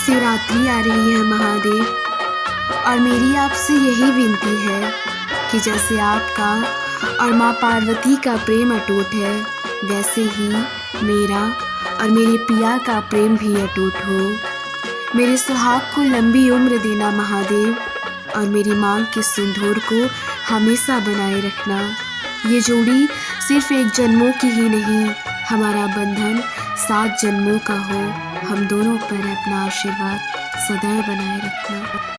शिवरात्रि आ रही है महादेव, और मेरी आपसे यही विनती है कि जैसे आपका और माँ पार्वती का प्रेम अटूट है, वैसे ही मेरा और मेरे पिया का प्रेम भी अटूट हो। मेरे सुहाग को लंबी उम्र देना महादेव, और मेरी मांग के सिंदूर को हमेशा बनाए रखना। ये जोड़ी सिर्फ एक जन्मों की ही नहीं, हमारा बंधन 7 जन्मों का हो। हम दोनों पर अपना आशीर्वाद सदैव बनाए रखना।